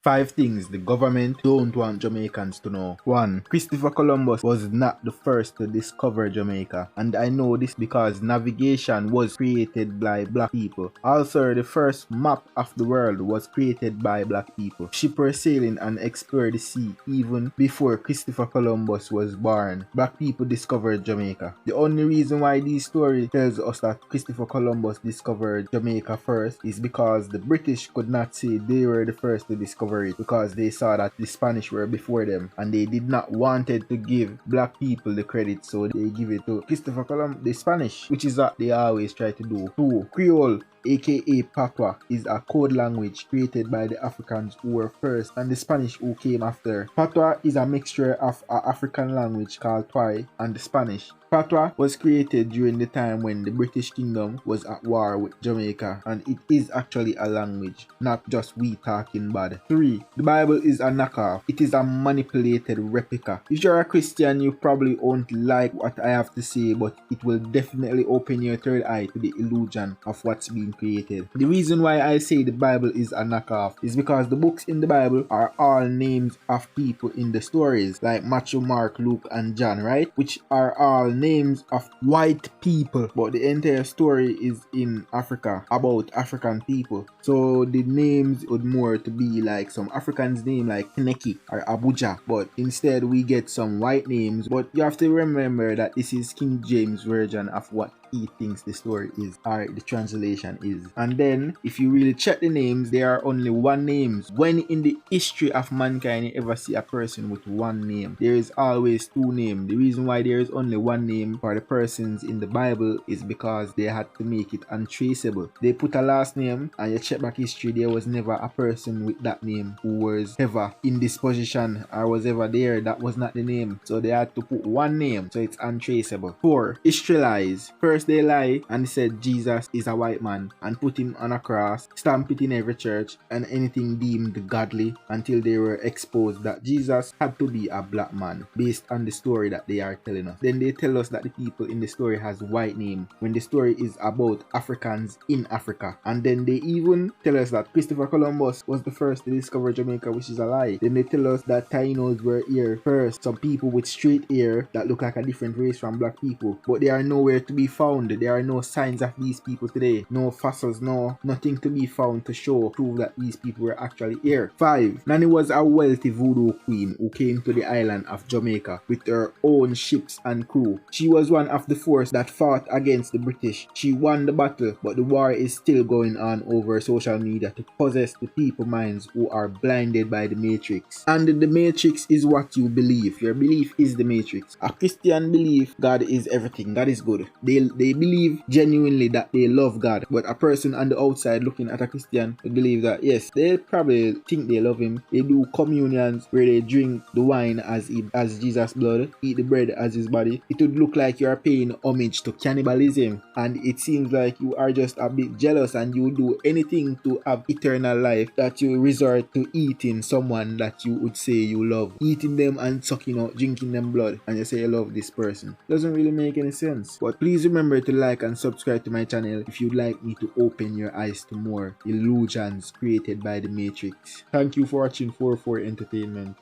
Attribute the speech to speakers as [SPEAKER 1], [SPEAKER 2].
[SPEAKER 1] 5 things the government don't want Jamaicans to know. 1. Christopher Columbus was not the first to discover Jamaica, and I know this because navigation was created by black people. Also, the first map of the world was created by black people. Shippers sailing and explored the sea even before Christopher Columbus was born. Black people discovered Jamaica. The only reason why this story tells us that Christopher Columbus discovered Jamaica first is because the British could not say they were the first to discover it, because they saw that the Spanish were before them and they did not wanted to give black people the credit, so they give it to Christopher Columbus, the Spanish, which is what they always try to do. 2. Creole, aka Patois, is a code language created by the Africans who were first and the Spanish who came after. Patois is a mixture of an African language called Twi and the Spanish. Patois was created during the time when the British Kingdom was at war with Jamaica, and it is actually a language, not just we talking bad. 3. The Bible is a knockoff. It is a manipulated replica. If you're a Christian, you probably won't like what I have to say, but it will definitely open your third eye to the illusion of what's being created. The reason why I say the Bible is a knockoff is because the books in the Bible are all names of people in the stories, like Matthew, Mark, Luke, and John, right? Which are all names of white people, but the entire story is in Africa, about African people. So the names would more to be like some Africans name like Kineki or Abuja, but instead we get some white names. But you have to remember that this is King James version of what he thinks the story is, or the translation is. And then if you really check the names, there are only one names. When in the history of mankind you ever see a person with one name, there is always two names. The reason why there is only one name for the persons in the Bible is because they had to make it untraceable. They put a last name and you check back history, there was never a person with that name who was ever in this position or was ever there. That was not the name, so they had to put one name, so it's untraceable. 4. History lies. First they lie and they said Jesus is a white man and put him on a cross, stamp it in every church and anything deemed godly, until they were exposed that Jesus had to be a black man based on the story that they are telling us. Then they tell us that the people in the story has white name when the story is about Africans in Africa. And then they even tell us that Christopher Columbus was the first to discover Jamaica, which is a lie. Then they tell us that Tainos were here first, some people with straight hair that look like a different race from black people, but they are nowhere to be found. There are no signs of these people today, no fossils, nothing to be found to prove that these people were actually here. 5. Nanny was a wealthy voodoo queen who came to the island of Jamaica with her own ships and crew. She was one of the force that fought against the British. She won the battle, but the war is still going on over social media to possess the people's minds who are blinded by the matrix. And the matrix is what you believe. Your belief is the matrix. A Christian belief God is everything, God is good. They believe genuinely that they love God, but a person on the outside looking at a Christian would believe that yes, they probably think they love him. They do communions where they drink the wine as Jesus' blood, eat the bread as his body. It would look like you are paying homage to cannibalism, and it seems like you are just a bit jealous and you do anything to have eternal life that you resort to eating someone that you would say you love, eating them and sucking out, drinking them blood, and you say you love this person. Doesn't really make any sense. But please remember to like and subscribe to my channel if you'd like me to open your eyes to more illusions created by the Matrix. Thank you for watching 44 Entertainment.